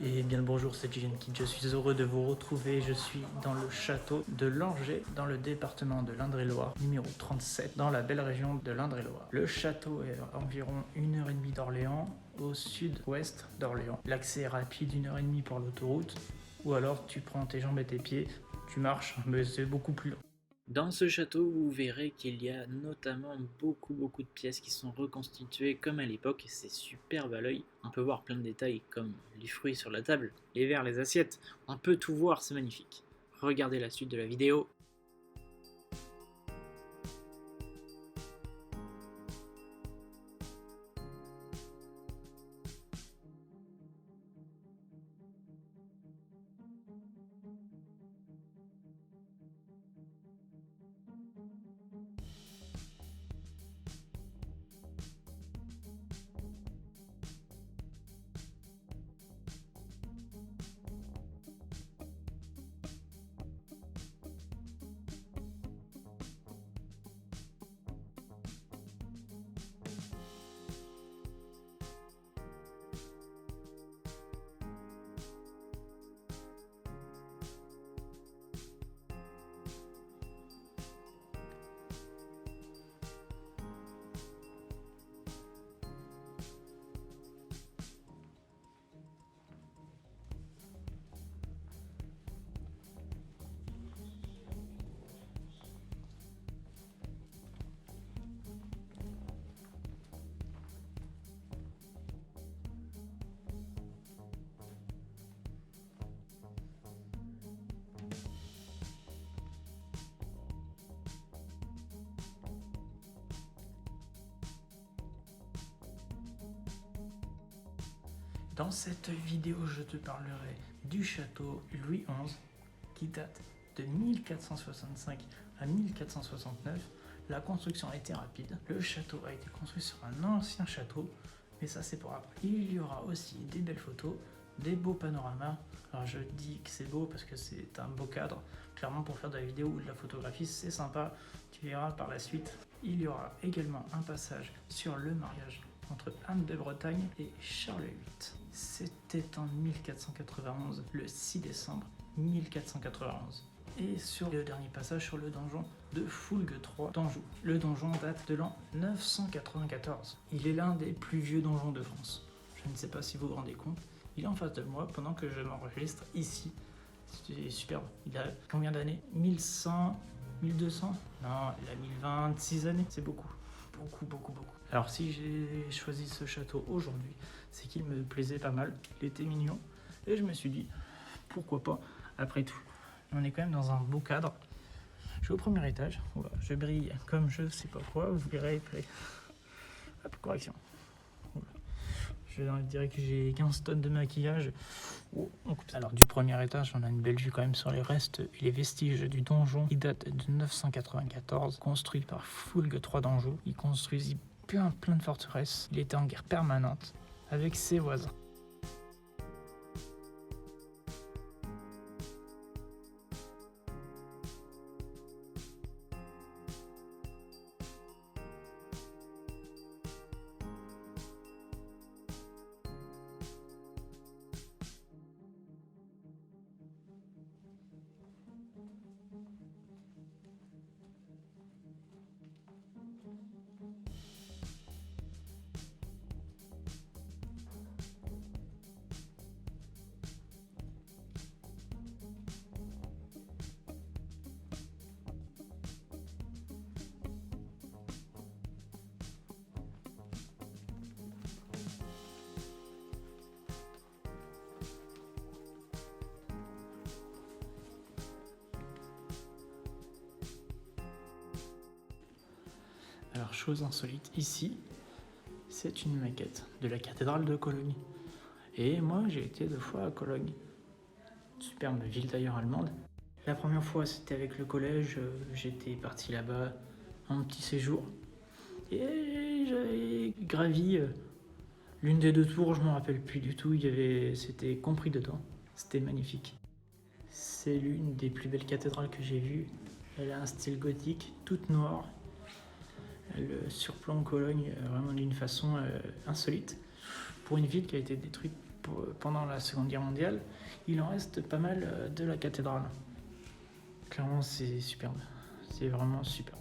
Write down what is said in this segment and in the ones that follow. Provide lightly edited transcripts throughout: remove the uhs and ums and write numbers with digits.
Et bien le bonjour, c'est Kid. Je suis heureux de vous retrouver. Je suis dans le château de Langeais, dans le département de l'Indre-et-Loire, numéro 37, dans la belle région de l'Indre-et-Loire. Le château est à environ 1h30 d'Orléans, au sud-ouest d'Orléans. L'accès est rapide, 1h30 pour l'autoroute, ou alors tu prends tes jambes et tes pieds, tu marches, mais c'est beaucoup plus long. Dans ce château, vous verrez qu'il y a notamment beaucoup de pièces qui sont reconstituées comme à l'époque, et c'est superbe à l'œil. On peut voir plein de détails comme les fruits sur la table, les verres, les assiettes, on peut tout voir, c'est magnifique. Regardez la suite de la vidéo. Dans cette vidéo, je te parlerai du château Louis XI qui date de 1465 à 1469. La construction a été rapide. Le château a été construit sur un ancien château, mais ça c'est pour après. Il y aura aussi des belles photos, des beaux panoramas. Alors je dis que c'est beau parce que c'est un beau cadre. Clairement pour faire de la vidéo ou de la photographie, c'est sympa. Tu verras par la suite. Il y aura également un passage sur le mariage entre Anne de Bretagne et Charles VIII. C'était en 1491, le 6 décembre 1491. Et sur le dernier passage sur le donjon de Foulques III d'Anjou. Le donjon date de l'an 994. Il est l'un des plus vieux donjons de France. Je ne sais pas si vous vous rendez compte. Il est en face de moi pendant que je m'enregistre ici. C'est superbe. Il a combien d'années? 1100? 1200? Non, il a 1026 années. C'est beaucoup. Beaucoup. Alors si j'ai choisi ce château aujourd'hui, c'est qu'il me plaisait pas mal, il était mignon, et je me suis dit, pourquoi pas, après tout. On est quand même dans un beau cadre. Je suis au premier étage, voilà, je brille comme je sais pas quoi, vous verrez après. Hop, correction. Voilà. Je dirais que j'ai 15 tonnes de maquillage. Oh, on coupe ça. Alors du premier étage, on a une belle vue quand même sur les restes et les vestiges du donjon qui date de 994, construit par Foulques III d'Anjou. Il construisit plein de forteresses. Il était en guerre permanente avec ses voisins. Alors, chose insolite, ici, c'est une maquette de la cathédrale de Cologne. Et moi, j'ai été 2 fois à Cologne. Superbe ville d'ailleurs allemande. La première fois, c'était avec le collège, j'étais parti là-bas en petit séjour. Et j'avais gravi l'une des 2 tours, je ne me rappelle plus du tout, c'était compris dedans. C'était magnifique. C'est l'une des plus belles cathédrales que j'ai vues. Elle a un style gothique, toute noire. Elle surplombe Cologne vraiment d'une façon insolite. Pour une ville qui a été détruite pendant la Seconde Guerre mondiale, il en reste pas mal de la cathédrale. Clairement, c'est superbe. C'est vraiment superbe.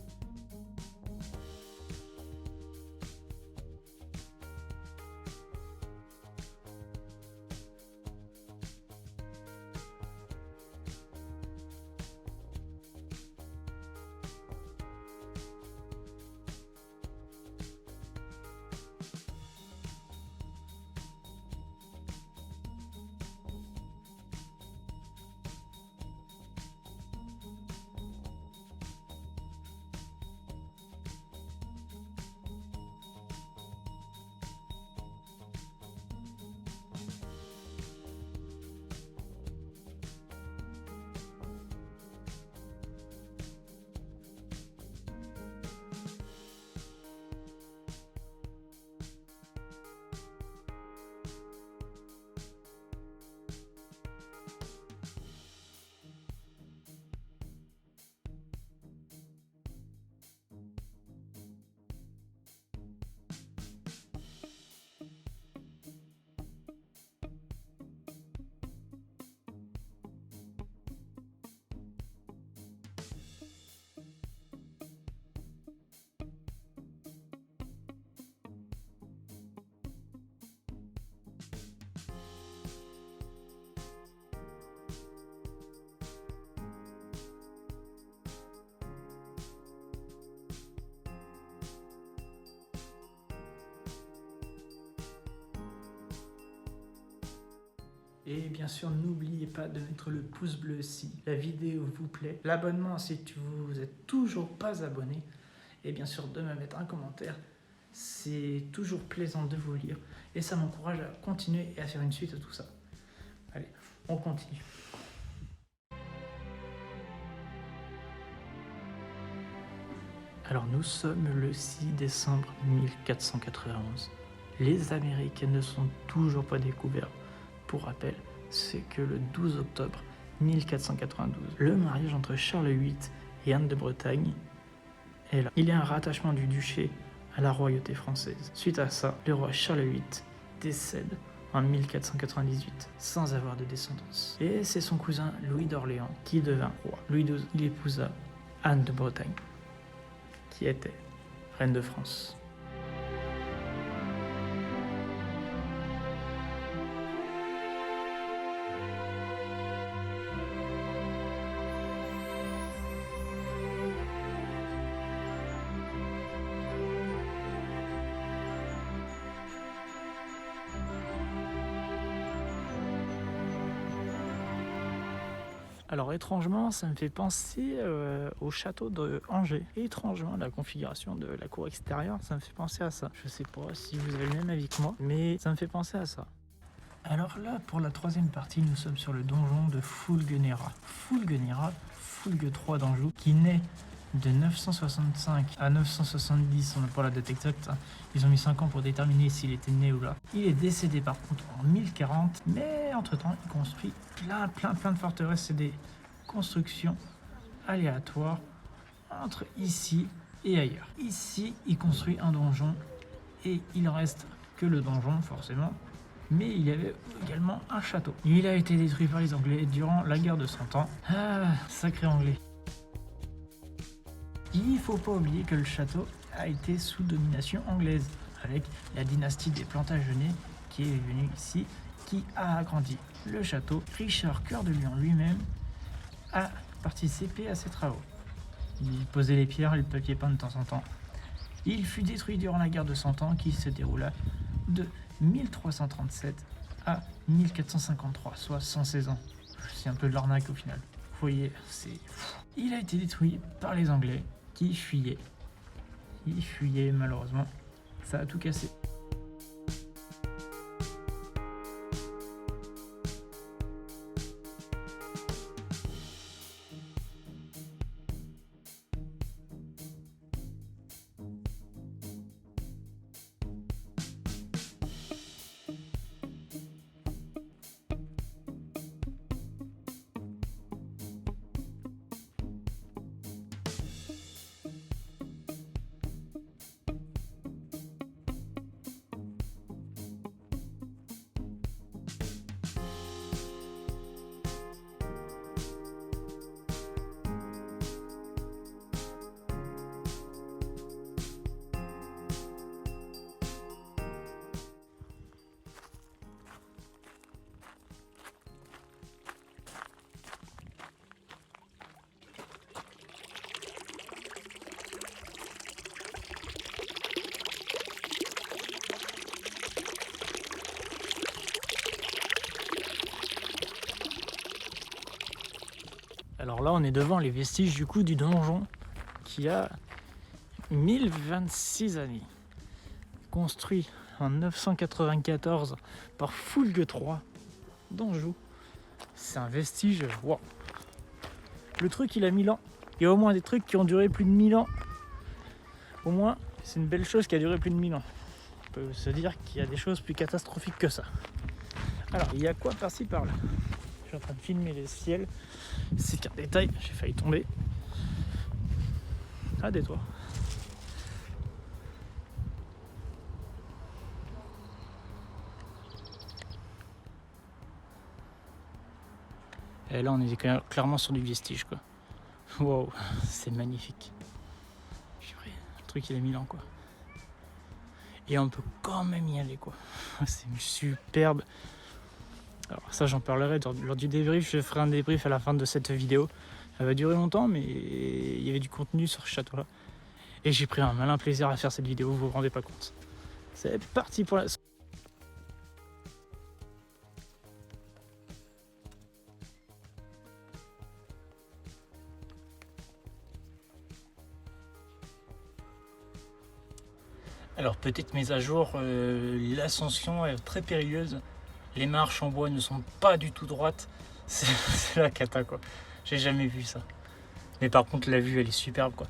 Et bien sûr, n'oubliez pas de mettre le pouce bleu si la vidéo vous plaît, l'abonnement si vous n'êtes toujours pas abonné, et bien sûr de me mettre un commentaire. C'est toujours plaisant de vous lire et ça m'encourage à continuer et à faire une suite à tout ça. Allez, on continue. Alors nous sommes le 6 décembre 1491. Les Américains ne sont toujours pas découverts. Pour rappel, c'est que le 12 octobre 1492, le mariage entre Charles VIII et Anne de Bretagne est là. Il y a un rattachement du duché à la royauté française. Suite à ça, le roi Charles VIII décède en 1498 sans avoir de descendance. Et c'est son cousin Louis d'Orléans qui devint roi. Louis XII, il épousa Anne de Bretagne, qui était reine de France. Alors étrangement, ça me fait penser au château de Angers. Et étrangement, la configuration de la cour extérieure, ça me fait penser à ça. Je sais pas si vous avez le même avis que moi, mais ça me fait penser à ça. Alors là, pour la troisième partie, nous sommes sur le donjon de Fulguenera. Fulguenera, Fulgue III d'Anjou, qui naît de 965 à 970, on n'a pas la date exacte, hein. Ils ont mis 5 ans pour déterminer s'il était né ou là. Il est décédé par contre en 1040, mais entre-temps, il construit plein de forteresses et des constructions aléatoires entre ici et ailleurs. Ici, il construit un donjon et il reste que le donjon, forcément, mais il y avait également un château. Il a été détruit par les Anglais durant la guerre de 100 ans. Ah, sacré Anglais. Il ne faut pas oublier que le château a été sous domination anglaise, avec la dynastie des Plantagenets qui est venue ici, qui a agrandi le château. Richard Cœur de Lion lui-même a participé à ces travaux. Il posait les pierres et le papier peint de temps en temps. Il fut détruit durant la guerre de 100 ans qui se déroula de 1337 à 1453, soit 116 ans. C'est un peu de l'arnaque au final. Vous voyez, c'est fou. Il a été détruit par les Anglais qui fuyaient. Ils fuyaient malheureusement. Ça a tout cassé. Alors là, on est devant les vestiges du coup du donjon qui a 1026 années. Construit en 994 par Foulques III d'Anjou. C'est un vestige, wow. Le truc, il a 1000 ans. Il y a au moins des trucs qui ont duré plus de 1000 ans. Au moins, c'est une belle chose qui a duré plus de 1000 ans. On peut se dire qu'il y a des choses plus catastrophiques que ça. Alors, il y a quoi par-ci par-là? Je suis en train de filmer le ciel. C'est qu'un détail, j'ai failli tomber. Ah, des toits. Et là, on est clairement sur du vestige, quoi. Wow, c'est magnifique. Le truc, il a 1000 ans, quoi. Et on peut quand même y aller, quoi. C'est superbe. Alors ça, j'en parlerai lors du débrief. Je ferai un débrief à la fin de cette vidéo. Ça va durer longtemps, mais il y avait du contenu sur ce château-là. Et j'ai pris un malin plaisir à faire cette vidéo, vous vous rendez pas compte. C'est parti pour la... Alors petite mise à jour, l'ascension est très périlleuse. Les marches en bois ne sont pas du tout droites. C'est la cata, quoi. J'ai jamais vu ça. Mais par contre la vue elle est superbe, quoi.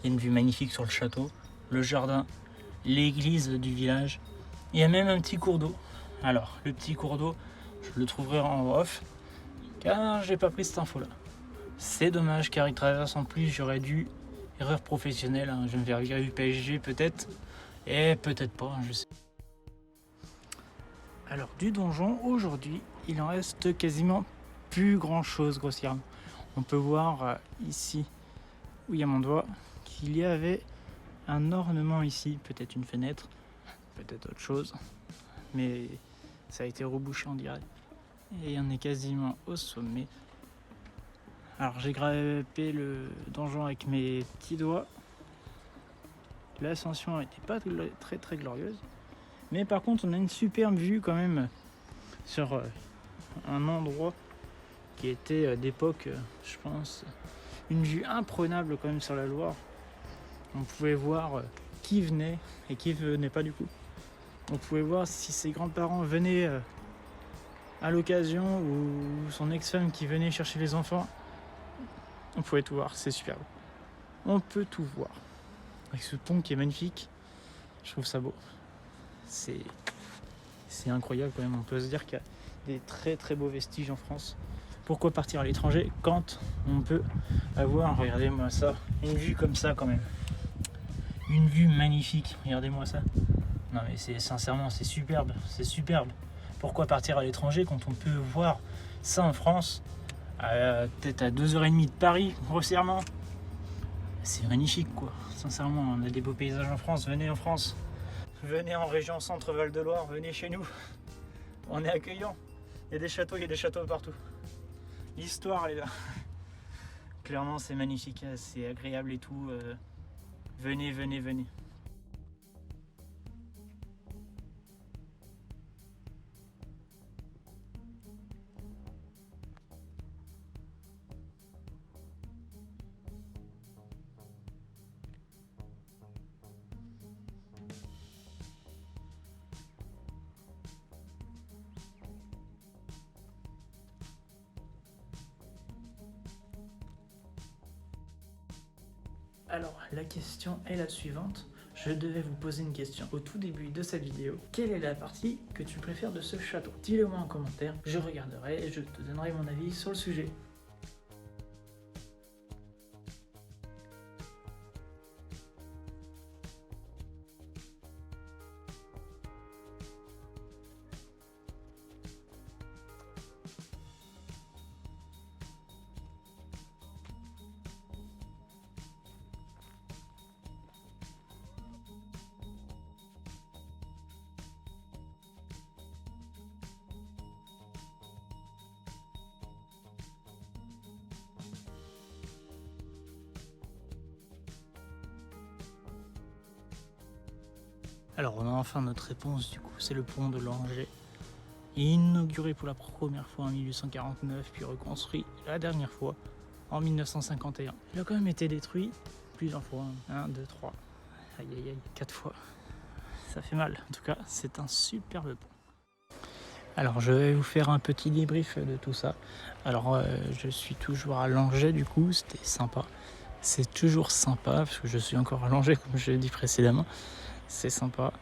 Il y a une vue magnifique sur le château, le jardin, l'église du village. Il y a même un petit cours d'eau. Alors le petit cours d'eau, je le trouverai en off car j'ai pas pris cette info là. C'est dommage car il traverse en plus, j'aurais dû, erreur professionnelle, hein. Je vais me faire virer du PSG peut-être. Et peut-être pas, je sais. Alors du donjon, aujourd'hui, il en reste quasiment plus grand chose grossièrement. On peut voir ici, où il y a mon doigt, qu'il y avait un ornement ici, peut-être une fenêtre, peut-être autre chose, mais ça a été rebouché on dirait. Et on est quasiment au sommet. Alors j'ai grimpé le donjon avec mes petits doigts. L'ascension n'était pas très glorieuse. Mais par contre, on a une superbe vue quand même sur un endroit qui était d'époque, je pense, une vue imprenable quand même sur la Loire. On pouvait voir qui venait et qui venait pas du coup. On pouvait voir si ses grands-parents venaient à l'occasion ou son ex-femme qui venait chercher les enfants. On pouvait tout voir, c'est superbe. On peut tout voir. Avec ce pont qui est magnifique, je trouve ça beau. C'est incroyable quand même, on peut se dire qu'il y a des très beaux vestiges en France. Pourquoi partir à l'étranger quand on peut avoir, regardez-moi ça, une vue comme ça quand même. Une vue magnifique, regardez-moi ça. Non mais sincèrement, c'est superbe. Pourquoi partir à l'étranger quand on peut voir ça en France, peut-être à 2h30 de Paris, grossièrement. C'est magnifique quoi, sincèrement, on a des beaux paysages en France, venez en France. Venez en région Centre Val-de-Loire, venez chez nous. On est accueillants. Il y a des châteaux partout. L'histoire elle est là. Clairement c'est magnifique, c'est agréable et tout. Venez. Alors, la question est la suivante. Je devais vous poser une question au tout début de cette vidéo. Quelle est la partie que tu préfères de ce château? Dis-le moi en commentaire, je regarderai et je te donnerai mon avis sur le sujet. Alors on a enfin notre réponse du coup, c'est le pont de Langeais, inauguré pour la première fois en 1849 puis reconstruit la dernière fois en 1951. Il a quand même été détruit plusieurs fois. 1, 2, 3. Aïe aïe aïe, 4 fois. Ça fait mal. En tout cas, c'est un superbe pont. Alors, je vais vous faire un petit débrief de tout ça. Alors, je suis toujours à Langeais, du coup, c'était sympa. C'est toujours sympa, parce que je suis encore à Langeais, comme je l'ai dit précédemment. C'est sympa.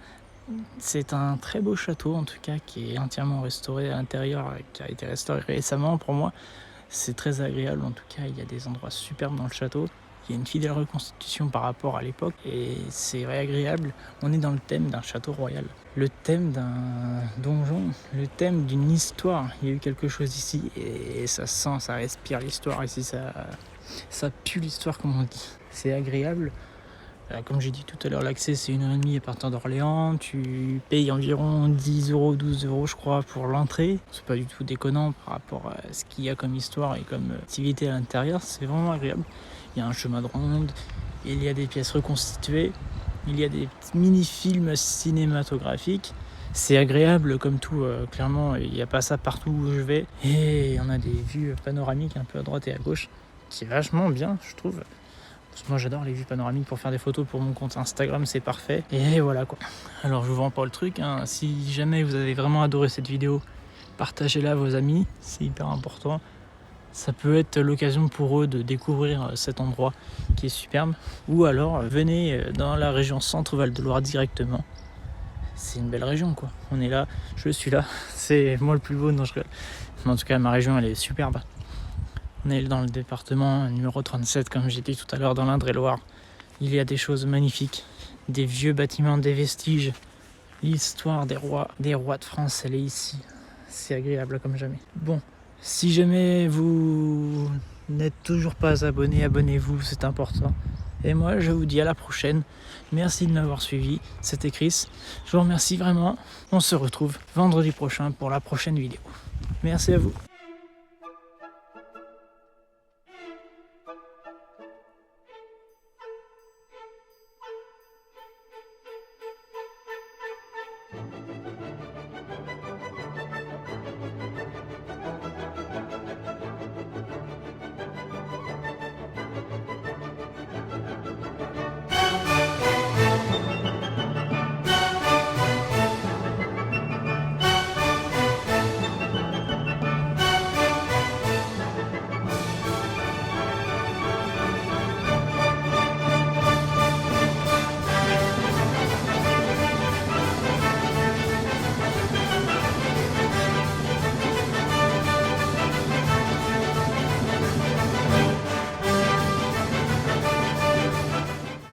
C'est un très beau château, en tout cas, qui est entièrement restauré à l'intérieur, qui a été restauré récemment pour moi. C'est très agréable, en tout cas, il y a des endroits superbes dans le château. Il y a une fidèle reconstitution par rapport à l'époque et c'est agréable. On est dans le thème d'un château royal, le thème d'un donjon, le thème d'une histoire. Il y a eu quelque chose ici et ça sent, ça respire l'histoire ici, ça pue l'histoire comme on dit. C'est agréable. Comme j'ai dit tout à l'heure, l'accès c'est 1h30 à partir d'Orléans. Tu payes environ 10 €, 12 € je crois pour l'entrée. C'est pas du tout déconnant par rapport à ce qu'il y a comme histoire et comme activité à l'intérieur. C'est vraiment agréable. Il y a un chemin de ronde, il y a des pièces reconstituées, il y a des mini-films cinématographiques. C'est agréable comme tout, clairement, il n'y a pas ça partout où je vais. Et on a des vues panoramiques un peu à droite et à gauche, qui est vachement bien, je trouve. Parce que moi j'adore les vues panoramiques pour faire des photos pour mon compte Instagram, c'est parfait. Et voilà quoi. Alors je vous vends pas le truc, hein. Si jamais vous avez vraiment adoré cette vidéo, partagez-la à vos amis, c'est hyper important. Ça peut être l'occasion pour eux de découvrir cet endroit qui est superbe. Ou alors venez dans la région Centre-Val de Loire directement. C'est une belle région quoi. On est là, je suis là. C'est moi le plus beau, non je rigole. Mais en tout cas ma région elle est superbe. On est dans le département numéro 37 comme j'ai dit tout à l'heure dans l'Indre-et-Loire. Il y a des choses magnifiques. Des vieux bâtiments, des vestiges. L'histoire des rois de France elle est ici. C'est agréable comme jamais. Bon. Si jamais vous n'êtes toujours pas abonné, abonnez-vous, c'est important. Et moi, je vous dis à la prochaine. Merci de m'avoir suivi. C'était Chris. Je vous remercie vraiment. On se retrouve vendredi prochain pour la prochaine vidéo. Merci à vous.